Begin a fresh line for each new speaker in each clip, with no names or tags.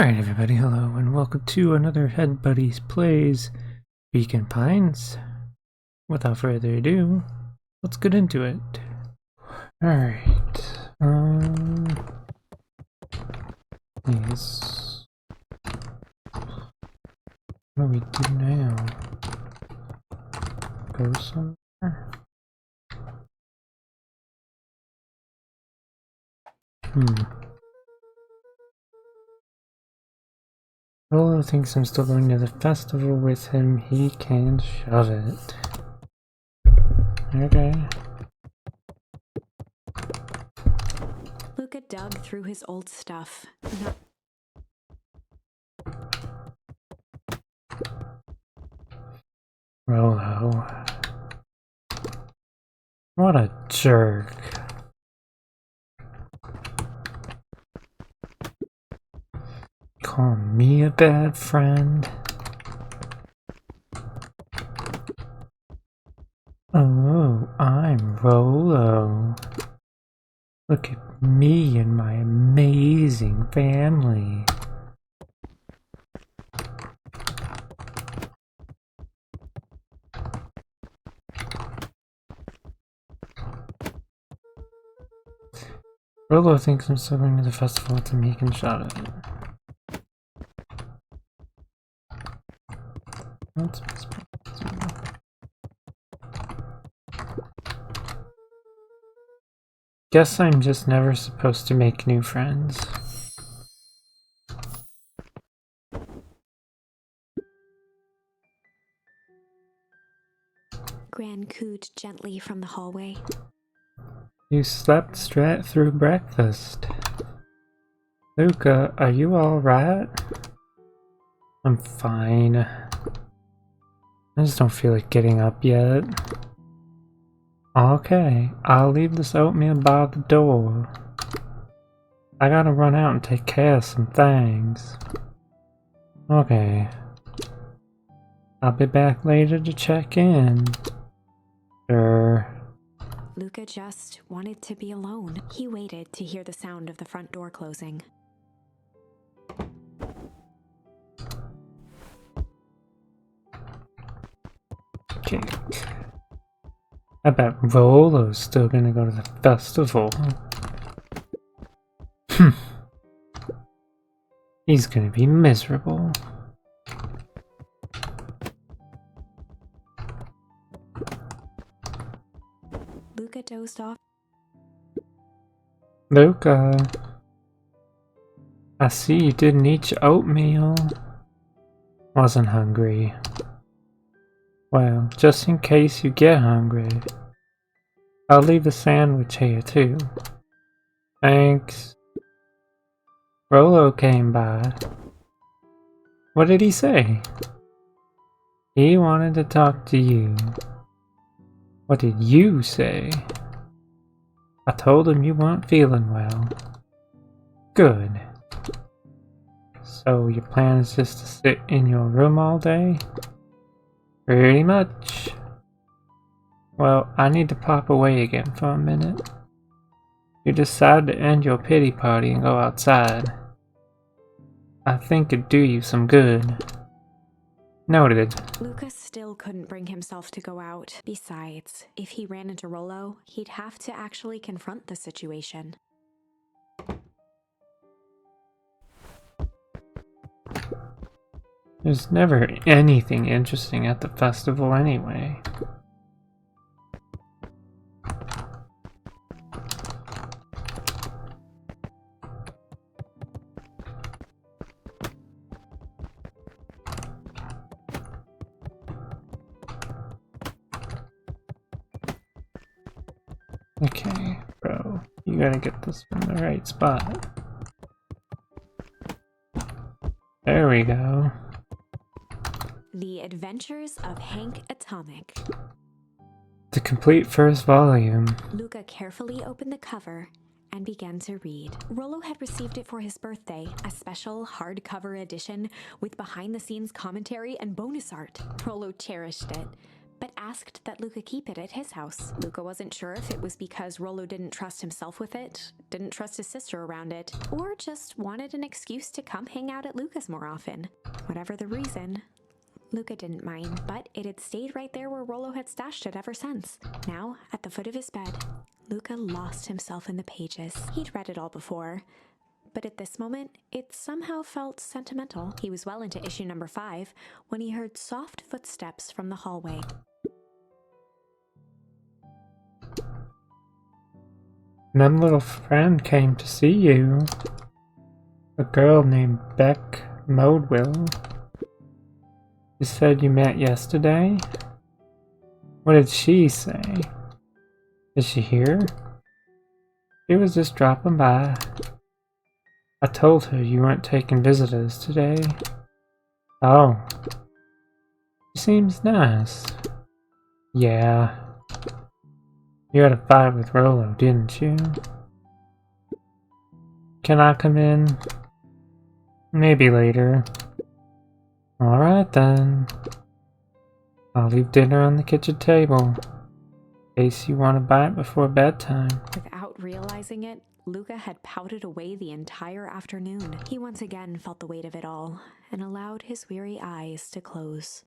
Alright everybody, hello and welcome to another Head Buddies Plays Beacon Pines. Without further ado, let's get into it. Alright, yes. What do we do now? Go somewhere? Rolo thinks I'm still going to the festival with him. He can shove it. Okay.
Luca dug through his old stuff.
Rolo. What a jerk. Call me a bad friend? Oh, I'm Rolo. Look at me and my amazing family. Rolo thinks I'm still going to the festival to make a shot at it. Guess I'm just never supposed to make new friends.
Gran cooed gently from the hallway.
You slept straight through breakfast. Luca, are you alright? I'm fine. I just don't feel like getting up yet. Okay, I'll leave this oatmeal by the door. I gotta run out and take care of some things. Okay. I'll be back later to check in. Sure.
Luca just wanted to be alone. He waited to hear the sound of the front door closing.
Okay. I bet Rolo's still gonna go to the festival. He's gonna be miserable.
Luca dozed off.
Luca, I see you didn't eat your oatmeal. Wasn't hungry. Well, just in case you get hungry, I'll leave a sandwich here too. Thanks. Rolo came by. What did he say? He wanted to talk to you. What did you say? I told him you weren't feeling well. Good. So your plan is just to sit in your room all day? Pretty much. Well, I need to pop away again for a minute. You decide to end your pity party and go outside. I think it'd do you some good. Noted.
Luca still couldn't bring himself to go out. Besides, if he ran into Rolo, he'd have to actually confront the situation.
There's never anything interesting at the festival anyway. Okay, bro, you gotta get this from the right spot. There we go.
The Adventures of Hank Atomic.
The complete first volume.
Luca carefully opened the cover and began to read. Rolo had received it for his birthday, a special hardcover edition with behind-the-scenes commentary and bonus art. Rolo cherished it, but asked that Luca keep it at his house. Luca wasn't sure if it was because Rollo didn't trust himself with it, didn't trust his sister around it, or just wanted an excuse to come hang out at Luca's more often. Whatever the reason, Luca didn't mind, but it had stayed right there where Rollo had stashed it ever since. Now, at the foot of his bed, Luca lost himself in the pages. He'd read it all before, but at this moment, it somehow felt sentimental. He was well into issue number 5 when he heard soft footsteps from the hallway.
Then little friend came to see you. A girl named Beck Modewell. You said you met yesterday? What did she say? Is she here? She was just dropping by. I told her you weren't taking visitors today. Oh. She seems nice. Yeah. You had a fight with Rollo, didn't you? Can I come in? Maybe later. Alright then. I'll leave dinner on the kitchen table, in case you want to bite before bedtime.
Without realizing it, Luca had pouted away the entire afternoon. He once again felt the weight of it all, and allowed his weary eyes to close.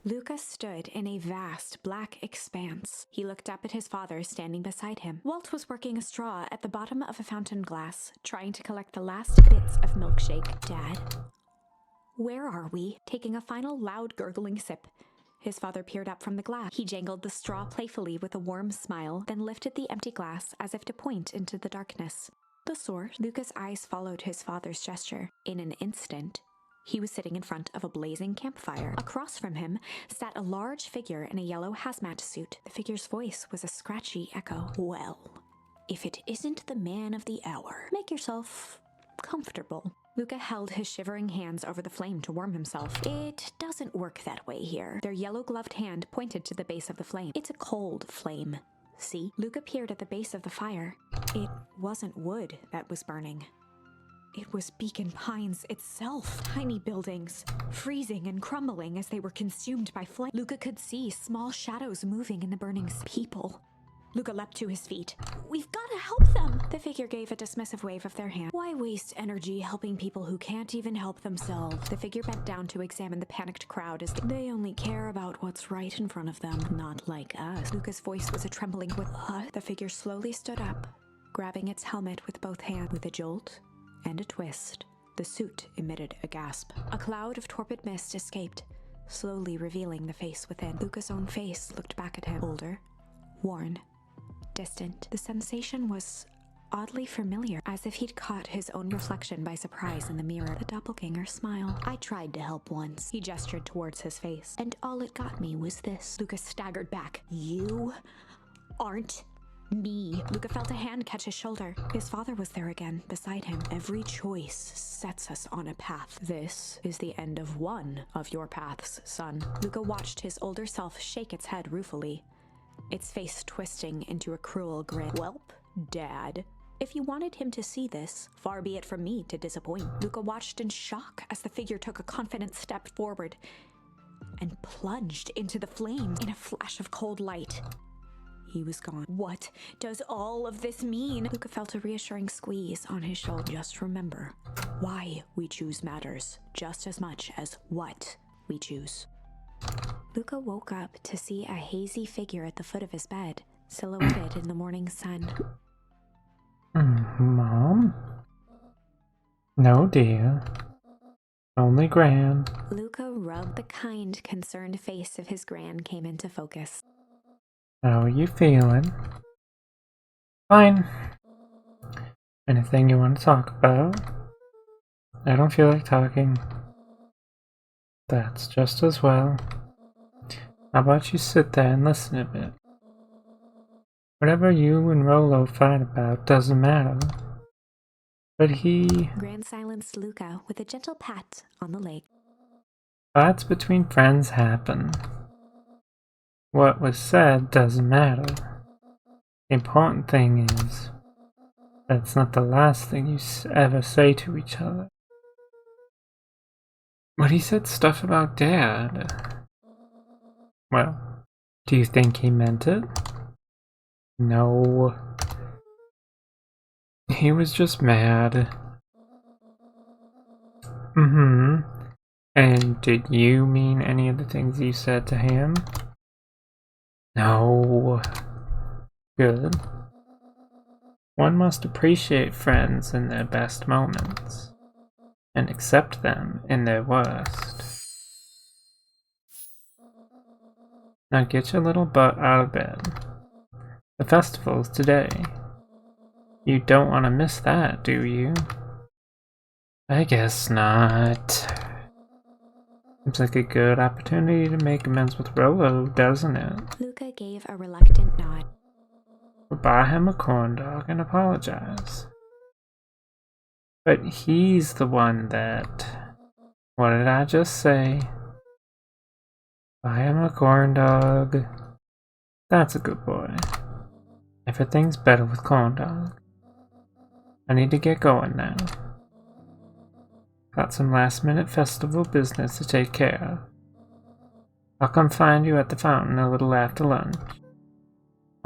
Luca stood in a vast black expanse. He looked up at his father standing beside him. Walt was working a straw at the bottom of a fountain glass, trying to collect the last bits of milkshake. Dad? Where are we? Taking a final loud gurgling sip, his father peered up from the glass. He jangled the straw playfully with a warm smile, then lifted the empty glass as if to point into the darkness. The sort. Luca's eyes followed his father's gesture. In an instant, he was sitting in front of a blazing campfire. Across from him sat a large figure in a yellow hazmat suit. The figure's voice was a scratchy echo. Well, if it isn't the man of the hour, make yourself comfortable. Luca held his shivering hands over the flame to warm himself. It doesn't work that way here. Their yellow-gloved hand pointed to the base of the flame. It's a cold flame. See? Luca peered at the base of the fire. It wasn't wood that was burning. It was Beacon Pines itself. Tiny buildings, freezing and crumbling as they were consumed by flame. Luca could see small shadows moving in the burning people. Luca leapt to his feet. We've got to help them! The figure gave a dismissive wave of their hand. Why waste energy helping people who can't even help themselves? The figure bent down to examine the panicked crowd as they only care about what's right in front of them, not like us. Luca's voice was a trembling with the figure slowly stood up, grabbing its helmet with both hands. With a jolt and a twist, the suit emitted a gasp. A cloud of torpid mist escaped, slowly revealing the face within. Luca's own face looked back at him, older, worn, distant. The sensation was oddly familiar, as if he'd caught his own reflection by surprise in the mirror. The doppelganger smiled. I tried to help once. He gestured towards his face. And all it got me was this. Luca staggered back. You aren't me. Luca felt a hand catch his shoulder. His father was there again, beside him. Every choice sets us on a path. This is the end of one of your paths, son. Luca watched his older self shake its head ruefully, its face twisting into a cruel grin. Welp, Dad. If you wanted him to see this, far be it from me to disappoint. Luca watched in shock as the figure took a confident step forward and plunged into the flames. In a flash of cold light, he was gone. What does all of this mean? Luca felt a reassuring squeeze on his shoulder. Just remember, why we choose matters just as much as what we choose. Luca woke up to see a hazy figure at the foot of his bed, silhouetted in the morning sun.
Mom? No, dear. Only Gran.
Luca rubbed the kind, concerned face of his Gran came into focus.
How are you feeling? Fine. Anything you want to talk about? I don't feel like talking. That's just as well. How about you sit there and listen a bit? Whatever you and Rollo fight about doesn't matter. But
Gran silenced Luca with a gentle pat on the leg.
Fights between friends happen. What was said doesn't matter. The important thing is, that's not the last thing you ever say to each other. But he said stuff about Dad. Well, do you think he meant it? No. He was just mad. Mm-hmm. And did you mean any of the things you said to him? No. Good. One must appreciate friends in their best moments, and accept them in their worst. Now get your little butt out of bed. The festival's today. You don't want to miss that, do you? I guess not. Seems like a good opportunity to make amends with Rolo, doesn't it?
Luca gave a reluctant nod.
We'll buy him a corn dog and apologize. But he's the one that... What did I just say? Buy him a corn dog. That's a good boy. Everything's better with corn dog. I need to get going now. Got some last-minute festival business to take care of. I'll come find you at the fountain a little after lunch.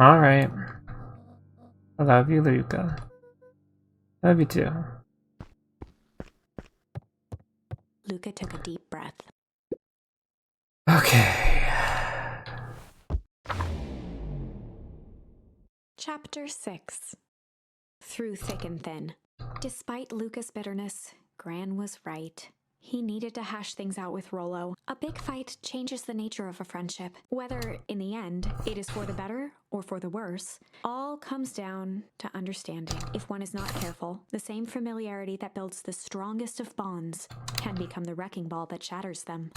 Alright. I love you, Luca. Love you too.
Luca took a deep breath.
Okay.
Chapter 6. Through thick and thin. Despite Luca's bitterness, Gran was right. He needed to hash things out with Rolo. A big fight changes the nature of a friendship. Whether, in the end, it is for the better or for the worse, all comes down to understanding. If one is not careful, the same familiarity that builds the strongest of bonds can become the wrecking ball that shatters them.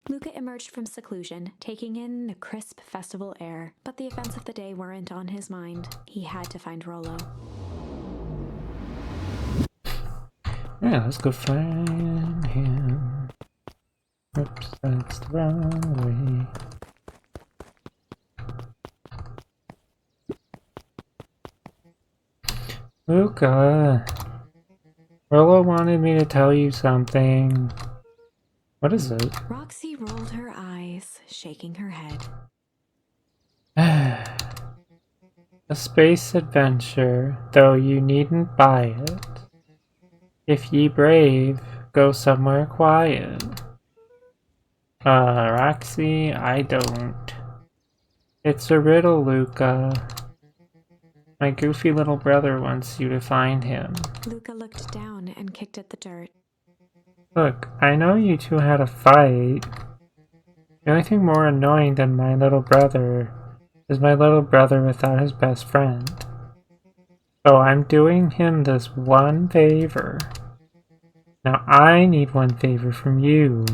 Luca emerged from seclusion, taking in the crisp festival air, but the events of the day weren't on his mind. He had to find Rolo.
Yeah, let's go find him. Oops, that's the wrong way. Luca! Rolo wanted me to tell you something. What is it?
Roxy rolled her eyes, shaking her head.
A space adventure, though you needn't buy it. If ye brave, go somewhere quiet. Roxy, I don't. It's a riddle, Luca. My goofy little brother wants you to find him.
Luca looked down and kicked at the dirt.
Look, I know you two had a fight. The only thing more annoying than my little brother is my little brother without his best friend. So I'm doing him this one favor. Now I need one favor from you.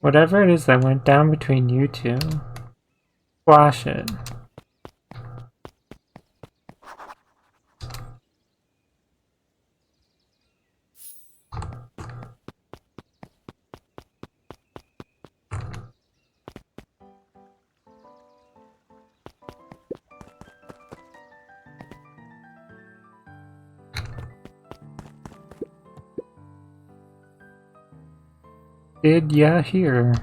Whatever it is that went down between you two, squash it. Did ya hear?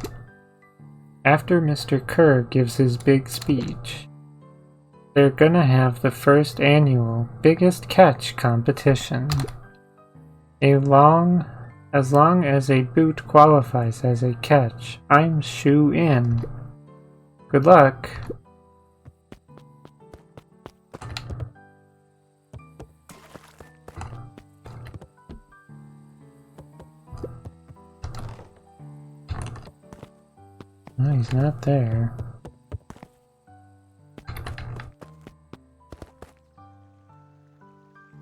After Mr. Kerr gives his big speech, they're gonna have the first annual Biggest Catch competition. As long as a boot qualifies as a catch, I'm shoe in. Good luck. No, he's not there.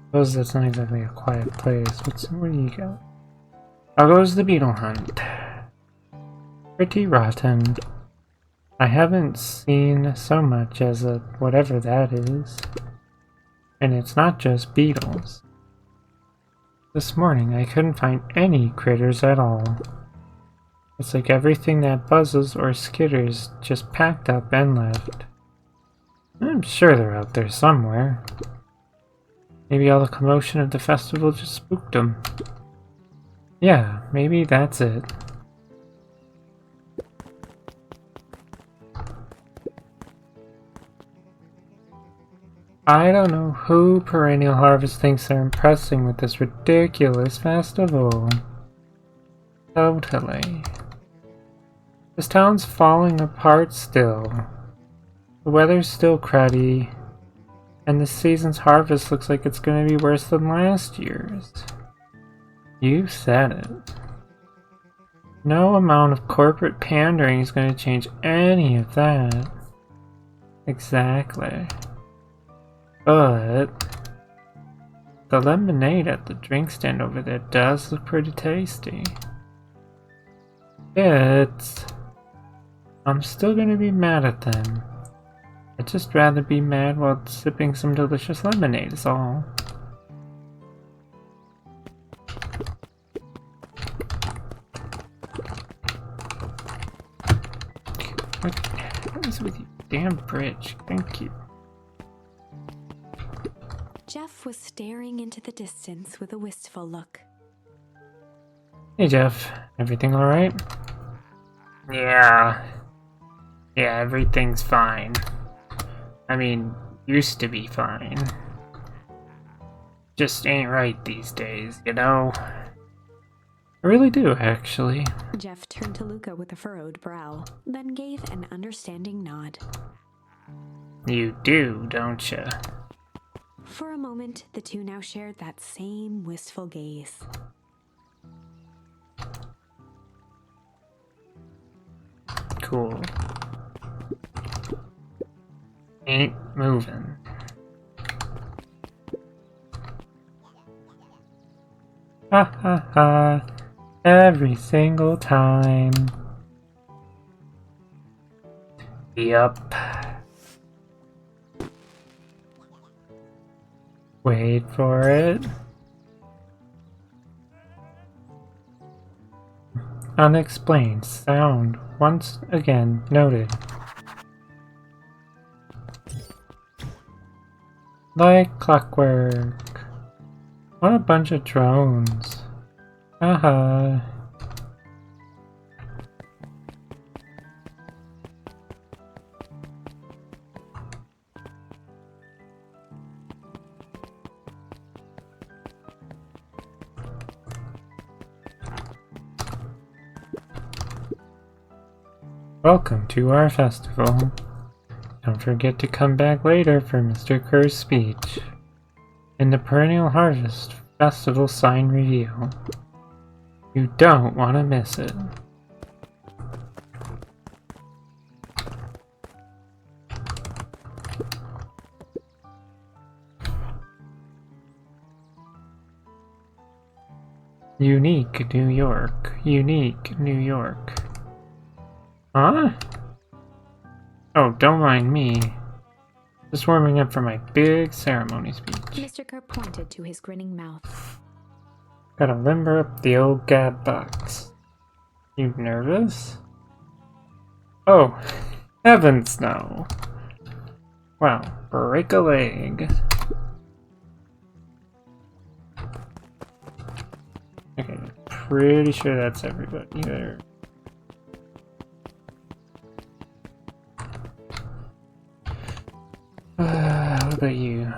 Suppose that's not exactly a quiet place. What do you got? How goes the beetle hunt? Pretty rotten. I haven't seen so much as a whatever that is. And it's not just beetles. This morning I couldn't find any critters at all. It's like everything that buzzes or skitters just packed up and left. I'm sure they're out there somewhere. Maybe all the commotion of the festival just spooked them. Yeah, maybe that's it. I don't know who Perennial Harvest thinks they're impressing with this ridiculous festival. Totally. This town's falling apart still. The weather's still cruddy, and this season's harvest looks like it's gonna be worse than last year's. You said it. No amount of corporate pandering is gonna change any of that. Exactly. But the lemonade at the drink stand over there does look pretty tasty. Yet, I'm still gonna be mad at them. I'd just rather be mad while sipping some delicious lemonade is all. What is with you? Damn bridge. Thank you.
Jeff was staring into the distance with a wistful look.
Hey Jeff, everything alright? Yeah, everything's fine. I mean, used to be fine. Just ain't right these days, you know? I really do, actually.
Jeff turned to Luca with a furrowed brow, then gave an understanding nod.
You do, don't ya?
For a moment, the two now shared that same wistful gaze.
Cool. Ain't moving. Ha ha ha. Every single time. Yup. Wait for it. Unexplained sound once again noted. Like clockwork. What a bunch of drones. Haha. Welcome to our festival. Don't forget to come back later for Mr. Kerr's speech in the Perennial Harvest Festival sign reveal. You don't want to miss it. Unique New York. Unique New York. Huh? Oh, don't mind me. Just warming up for my big ceremony speech.
Mr. Kerr pointed to his grinning mouth.
Gotta limber up the old gad box. You nervous? Oh, heavens no. Wow, break a leg. Okay, pretty sure that's everybody there. What about you?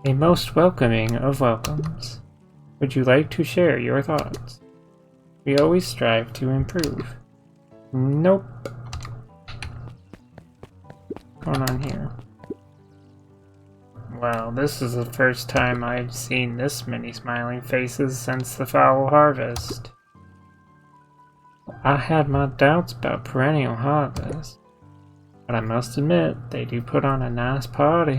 A most welcoming of welcomes. Would you like to share your thoughts? We always strive to improve. Nope. What's going on here? Well, this is the first time I've seen this many smiling faces since the Foul Harvest. I had my doubts about Perennial Harvest, but I must admit, they do put on a nice party.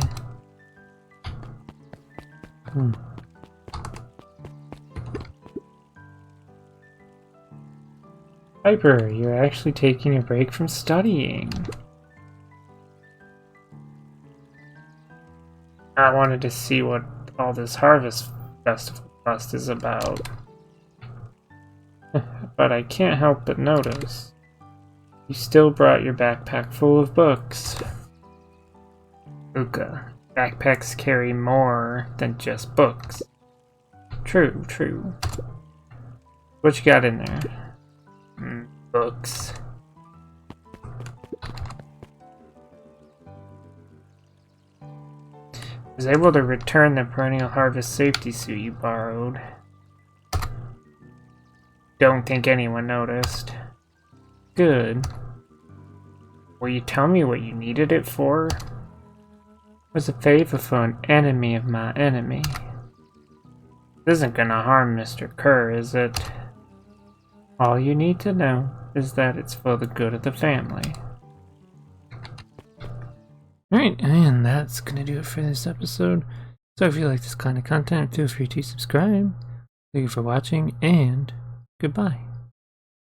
Piper, you're actually taking a break from studying. I wanted to see what all this Harvest Festival fuss is about. But I can't help but notice. You still brought your backpack full of books. Luca, backpacks carry more than just books. True, true. What you got in there? Books. Was able to return the perennial harvest safety suit you borrowed. Don't think anyone noticed. Good. Will you tell me what you needed it for? It was a favor for an enemy of my enemy. This isn't gonna harm Mr. Kerr, is it? All you need to know is that it's for the good of the family. Alright, and that's gonna do it for this episode. So if you like this kind of content, feel free to subscribe. Thank you for watching, and goodbye.